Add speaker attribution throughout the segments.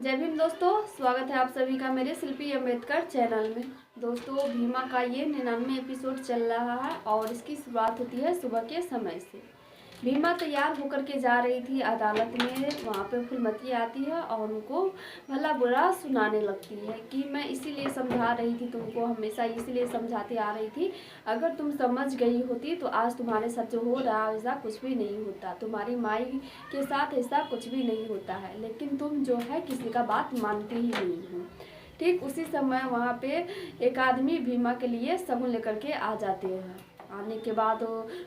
Speaker 1: जय भीम दोस्तों, स्वागत है आप सभी का मेरे शिल्पी अम्बेडकर चैनल में। दोस्तों, भीमा का ये 99वां एपिसोड चल रहा है और इसकी शुरुआत होती है सुबह के समय से। भीमा तैयार होकर के जा रही थी अदालत में। वहाँ पे फूलमती आती है और उनको भला बुरा सुनाने लगती है कि मैं इसीलिए समझा रही थी तुमको, हमेशा इसीलिए समझाती आ रही थी। अगर तुम समझ गई होती तो आज तुम्हारे साथ जो हो रहा है ऐसा कुछ भी नहीं होता, तुम्हारी माई के साथ ऐसा कुछ भी नहीं होता है, लेकिन तुम जो है किसी का बात मानती ही नहीं हो। ठीक उसी समय वहाँ पे एक आदमी भीमा के लिए शगुन लेकर के आ जाते हैं। आने के बाद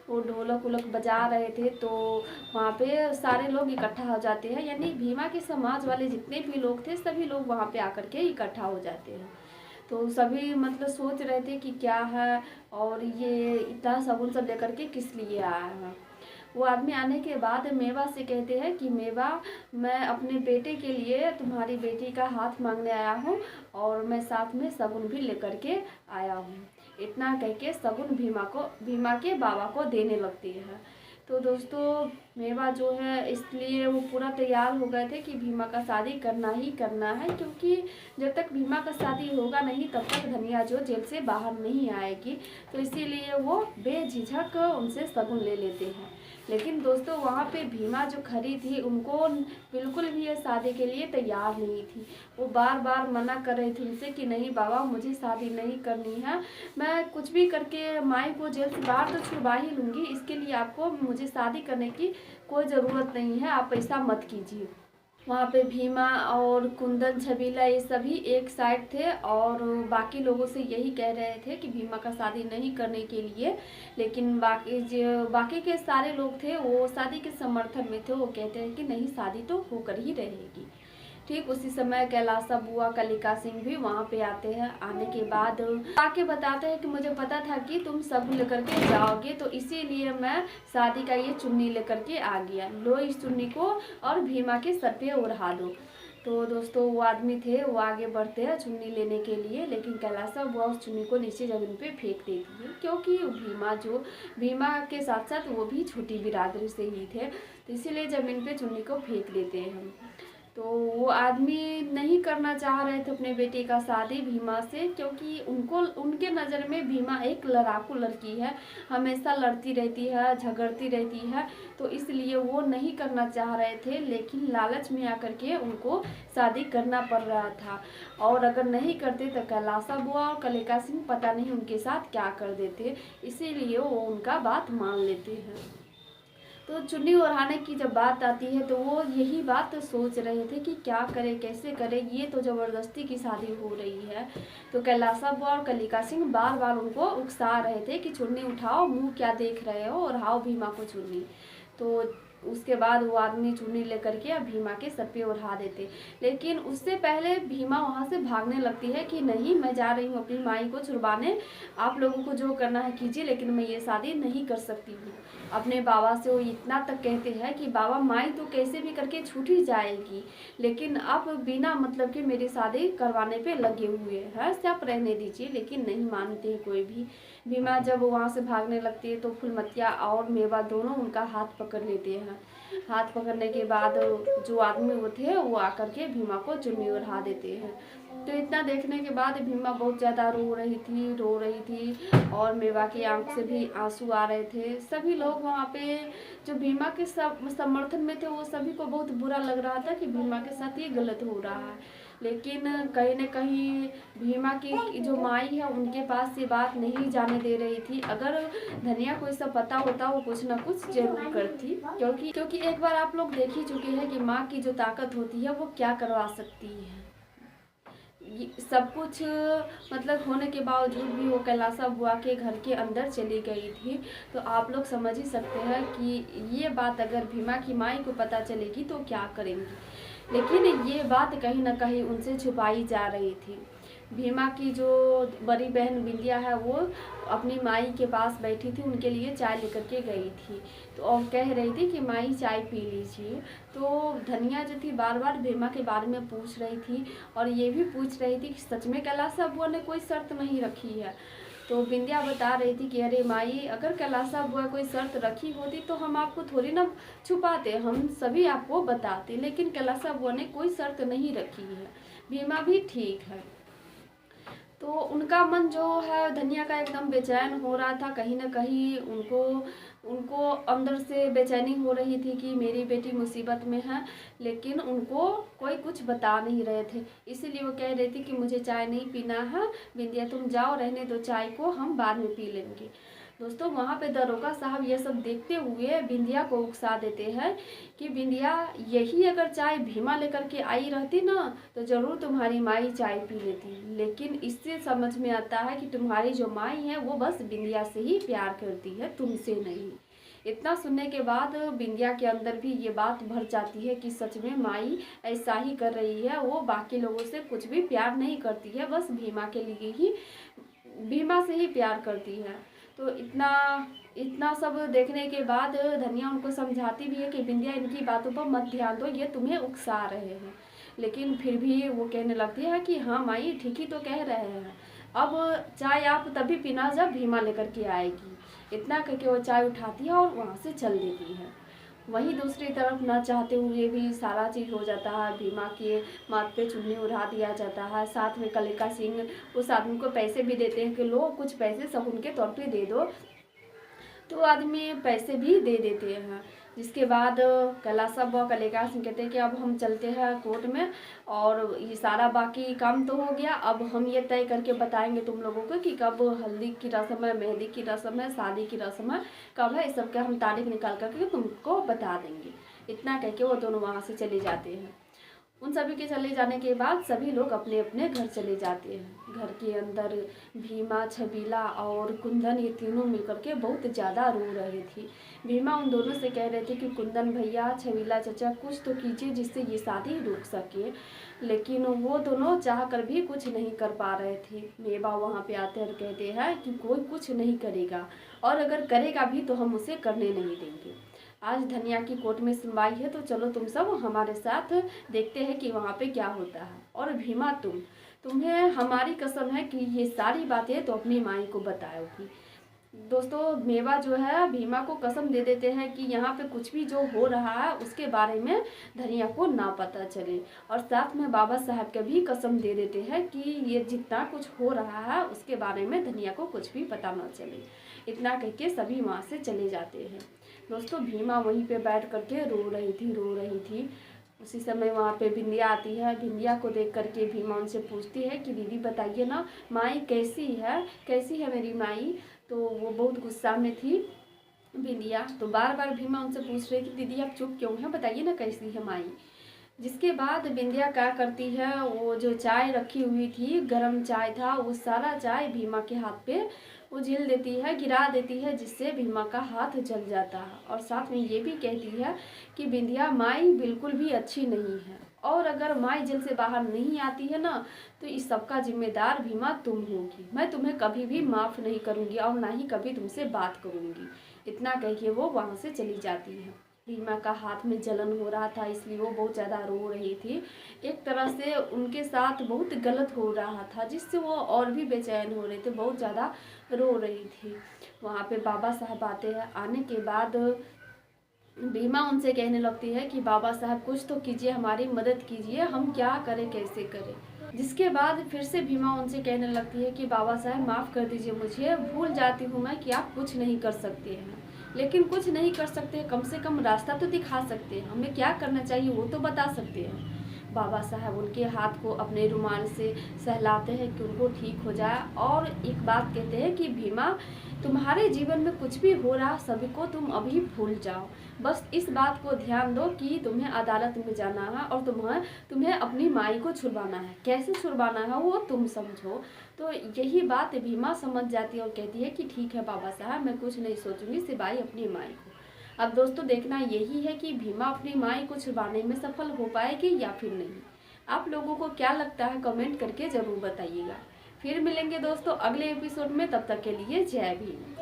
Speaker 1: वो ढोलक उलक बजा रहे थे तो वहाँ पे सारे लोग इकट्ठा हो जाते हैं, यानी भीमा के समाज वाले जितने भी लोग थे सभी लोग वहाँ पे आकर के इकट्ठा हो जाते हैं। तो सभी मतलब सोच रहे थे कि क्या है और ये इतना शगुन सब लेकर के किस लिए आया है। वो आदमी आने के बाद मेवा से कहते हैं कि मेवा, मैं अपने बेटे के लिए तुम्हारी बेटी का हाथ मांगने आया हूँ और मैं साथ में शगुन भी लेकर के आया हूँ। इतना कह के शगुन भीमा के बाबा को देने लगती है। तो दोस्तों, मेवा जो है इसलिए वो पूरा तैयार हो गए थे कि भीमा का शादी करना ही करना है, क्योंकि जब तक भीमा का शादी होगा नहीं तब तक धनिया जो जेल से बाहर नहीं आएगी। तो इसीलिए वो बेझिझक उनसे शगुन ले लेते हैं। लेकिन दोस्तों, वहाँ पे भीमा जो खड़ी थी उनको बिल्कुल भी ये शादी के लिए तैयार नहीं थी। वो बार बार मना कर रही थी उनसे कि नहीं बाबा, मुझे शादी नहीं करनी है, मैं कुछ भी करके माई को जेल से बाहर तो छुड़वा ही लूँगी, इसके लिए आपको मुझे शादी करने की कोई ज़रूरत नहीं है, आप ऐसा मत कीजिए। वहाँ पे भीमा और कुंदन छबीला ये सभी एक साइड थे और बाकी लोगों से यही कह रहे थे कि भीमा का शादी नहीं करने के लिए। लेकिन बाकी के सारे लोग थे वो शादी के समर्थन में थे। वो कहते हैं कि नहीं, शादी तो होकर ही रहेगी। ठीक उसी समय कैलासा बुआ कलिका सिंह भी वहाँ पे आते हैं। आने के बाद आके बताते हैं कि मुझे पता था कि तुम सब लेकर के जाओगे, तो इसीलिए मैं शादी का ये चुन्नी लेकर के आ गया, लो इस चुन्नी को और भीमा के सर पे ओढ़ा दो। तो दोस्तों, वो आदमी थे वो आगे बढ़ते हैं चुन्नी लेने के लिए, लेकिन कैलासा बुआ उस चुन्नी को नीचे जमीन पे फेंक देती है, क्योंकि भीमा के साथ साथ वो भी छोटी बिरादरी से ही थे, तो इसीलिए जमीन पे चुन्नी को फेंक देते हैं। तो वो आदमी नहीं करना चाह रहे थे अपने बेटे का शादी भीमा से, क्योंकि उनके नज़र में भीमा एक लड़ाकू लड़की है, हमेशा लड़ती रहती है, झगड़ती रहती है, तो इसलिए वो नहीं करना चाह रहे थे। लेकिन लालच में आकर के उनको शादी करना पड़ रहा था, और अगर नहीं करते तो कैलासा बुआ और कलिका सिंह पता नहीं उनके साथ क्या कर देते, इसीलिए वो उनका बात मान लेते हैं। तो चुन्नी ओढ़ाने की जब बात आती है तो वो यही बात सोच रहे थे कि क्या करे कैसे करे, ये तो ज़बरदस्ती की शादी हो रही है। तो कैलासा बुआ और कलिका सिंह बार बार उनको उकसा रहे थे कि चुन्नी उठाओ, मुंह क्या देख रहे हो, ओढ़ाओ भीमा को चुन्नी। तो उसके बाद वो आदमी चुन्नी लेकर के भीमा के सर पे ओढ़ा देते। लेकिन उससे पहले भीमा वहाँ से भागने लगती है कि नहीं, मैं जा रही हूँ अपनी माई को छुड़वाने, आप लोगों को जो करना है कीजिए, लेकिन मैं ये शादी नहीं कर सकती हूँ। अपने बाबा से वो इतना तक कहते हैं कि बाबा, माई तो कैसे भी करके छूट ही जाएगी, लेकिन आप बिना मतलब कि मेरी शादी करवाने पे लगे हुए हैं, आप रहने दीजिए। लेकिन नहीं मानते हैं कोई भी। भीमा जब वहाँ से भागने लगती है तो फुलमतिया और मेवा दोनों उनका हाथ पकड़ लेते हैं। हाथ पकड़ने के बाद जो आदमी वो थे वो आकर के भीमा को चुन्नी ओढ़ा देते हैं। तो इतना देखने के बाद भीमा बहुत ज़्यादा रो रही थी और मेवा की आंख से भी आंसू आ रहे थे। सभी लोग वहाँ पे जो भीमा के समर्थन में थे वो सभी को बहुत बुरा लग रहा था कि भीमा के साथ ये गलत हो रहा है। लेकिन कहीं न कहीं भीमा की जो माई है उनके पास ये बात नहीं जाने दे रही थी। अगर धनिया को सब पता होता वो कुछ ना कुछ जरूर करती, क्योंकि एक बार आप लोग देख ही चुके हैं कि माँ की जो ताकत होती है वो क्या करवा सकती है। सब कुछ मतलब होने के बावजूद भी वो कैलासा बुआ के घर के अंदर चली गई थी। तो आप लोग समझ ही सकते हैं कि ये बात अगर भीमा की माई को पता चलेगी तो क्या करेंगी। लेकिन ये बात कहीं ना कहीं उनसे छुपाई जा रही थी। भीमा की जो बड़ी बहन बिंदिया है वो अपनी माई के पास बैठी थी, उनके लिए चाय लेकर के गई थी। तो और कह रही थी कि माई चाय पी लीजिए। तो धनिया जो थी बार बार भीमा के बारे में पूछ रही थी और ये भी पूछ रही थी कि सच में कैलासा बुआ ने कोई शर्त नहीं रखी है। तो बिंदिया बता रही थी कि अरे माई, अगर कैलाश बुआ कोई शर्त रखी होती तो हम आपको थोड़ी ना छुपाते, हम सभी आपको बताते, लेकिन कैलाश बुआ ने कोई शर्त नहीं रखी है। भीमा भी ठीक है। तो उनका मन जो है धनिया का एकदम बेचैन हो रहा था, कहीं ना कहीं उनको उनको अंदर से बेचैनी हो रही थी कि मेरी बेटी मुसीबत में है, लेकिन उनको कोई कुछ बता नहीं रहे थे। इसीलिए वो कह रही थी कि मुझे चाय नहीं पीना है, बिंदिया तुम जाओ, रहने दो चाय को, हम बाद में पी लेंगे। दोस्तों वहाँ पे दरोगा साहब ये सब देखते हुए बिंदिया को उकसा देते हैं कि बिंदिया, यही अगर चाय भीमा लेकर के आई रहती ना तो ज़रूर तुम्हारी माई चाय पी लेती, लेकिन इससे समझ में आता है कि तुम्हारी जो माई है वो बस बिंदिया से ही प्यार करती है, तुमसे नहीं। इतना सुनने के बाद बिंदिया के अंदर भी ये बात भर जाती है कि सच में माई ऐसा ही कर रही है, वो बाकी लोगों से कुछ भी प्यार नहीं करती है, बस भीमा के लिए ही, भीमा से ही प्यार करती है। तो इतना सब देखने के बाद धनिया उनको समझाती भी है कि बिंदिया, इनकी बातों पर मत ध्यान दो, ये तुम्हें उकसा रहे हैं। लेकिन फिर भी वो कहने लगती है कि हाँ माई ठीक ही तो कह रहे हैं, अब चाय आप तभी पीना जब भीमा लेकर के आएगी। इतना करके वो चाय उठाती है और वहाँ से चल देती है। वहीं दूसरी तरफ ना चाहते हुए भी सारा चीज़ हो जाता है, भीमा के माथे पे चुन्नी उड़ा दिया जाता है। साथ में कलिका सिंह उस आदमी को पैसे भी देते हैं कि लो कुछ पैसे शगुन के तौर पे दे दो, तो आदमी पैसे भी दे देते हैं। जिसके बाद कैलाश बुआ कलिका सिंह कहते हैं कि अब हम चलते हैं कोर्ट में, और ये सारा बाकी काम तो हो गया, अब हम ये तय करके बताएंगे तुम लोगों को कि कब हल्दी की रस्म है, मेहंदी की रस्म है, शादी की रस्म है, कब है, इस सब का हम तारीख निकाल करके तुमको बता देंगे। इतना कह के वो दोनों वहाँ से चले जाते हैं। उन सभी के चले जाने के बाद सभी लोग अपने अपने घर चले जाते हैं। घर के अंदर भीमा, छबीला और कुंदन ये तीनों मिलकर के बहुत ज़्यादा रो रही थी। भीमा उन दोनों से कह रहे थे कि कुंदन भैया, छबीला चाचा, कुछ तो कीजिए जिससे ये शादी रुक सके, लेकिन वो दोनों चाह कर भी कुछ नहीं कर पा रहे थे। मेवा वहाँ पे आते और कहते हैं कि कोई कुछ नहीं करेगा, और अगर करेगा भी तो हम उसे करने नहीं देंगे। आज धनिया की कोर्ट में सुनवाई है, तो चलो तुम सब हमारे साथ देखते हैं कि वहाँ पे क्या होता है। और भीमा, तुम्हें हमारी कसम है कि ये सारी बातें तो अपनी माई को बताओगी। दोस्तों मेवा जो है भीमा को कसम दे देते हैं कि यहाँ पे कुछ भी जो हो रहा है उसके बारे में धनिया को ना पता चले, और साथ में बाबा साहब के भी कसम दे देते हैं कि ये जितना कुछ हो रहा है उसके बारे में धनिया को कुछ भी पता ना चले। इतना कह के सभी वहाँ से चले जाते हैं। दोस्तों भीमा वहीं पे बैठ करके रो रही थी। उसी समय वहाँ पे बिंदिया आती है। बिंदिया को देख करके भीमा उनसे पूछती है कि दीदी बताइए ना, माई कैसी है मेरी माई। तो वो बहुत गुस्सा में थी बिंदिया, तो बार बार भीमा उनसे पूछ रही कि दीदी आप चुप क्यों हैं, बताइए ना कैसी है माई। जिसके बाद बिंदिया क्या करती है, वो जो चाय रखी हुई थी, गरम चाय था, वो सारा चाय भीमा के हाथ पे उझिल देती है, गिरा देती है, जिससे भीमा का हाथ जल जाता है। और साथ में ये भी कहती है कि बिंदिया, माई बिल्कुल भी अच्छी नहीं है, और अगर माई जेल से बाहर नहीं आती है ना तो इस सब का जिम्मेदार भीमा तुम होगी। मैं तुम्हें कभी भी माफ़ नहीं करूँगी और ना ही कभी तुमसे बात करूँगी। इतना कह के वो वहाँ से चली जाती है। भीमा का हाथ में जलन हो रहा था, इसलिए वो बहुत ज़्यादा रो रही थी। एक तरह से उनके साथ बहुत गलत हो रहा था, जिससे वो और भी बेचैन हो रहे थे, बहुत ज़्यादा रो रही थी। वहाँ पे बाबा साहब आते हैं। आने के बाद भीमा उनसे कहने लगती है कि बाबा साहब कुछ तो कीजिए, हमारी मदद कीजिए, हम क्या करें, कैसे करें। जिसके बाद फिर से भीमा उनसे कहने लगती है कि बाबा साहब माफ़ कर दीजिए, मुझे भूल जाती हूँ मैं कि आप कुछ नहीं कर सकते हैं, लेकिन कुछ नहीं कर सकते, कम से कम रास्ता तो दिखा सकते हैं, हमें क्या करना चाहिए वो तो बता सकते हैं। बाबा साहब उनके हाथ को अपने रुमाल से सहलाते हैं कि उनको ठीक हो जाए, और एक बात कहते हैं कि भीमा, तुम्हारे जीवन में कुछ भी हो रहा सभी को तुम अभी भूल जाओ, बस इस बात को ध्यान दो कि तुम्हें अदालत में जाना है और तुम्हें अपनी माई को छुड़वाना है, कैसे छुड़वाना है वो तुम समझो। तो यही बात भीमा समझ जाती है और कहती है कि ठीक है बाबा साहब, मैं कुछ नहीं सोचूंगी सिवाय अपनी माई को। अब दोस्तों देखना यही है कि भीमा अपनी माई को छुड़वाने में सफल हो पाएगी या फिर नहीं। आप लोगों को क्या लगता है कमेंट करके ज़रूर बताइएगा। फिर मिलेंगे दोस्तों अगले एपिसोड में, तब तक के लिए जय भीम।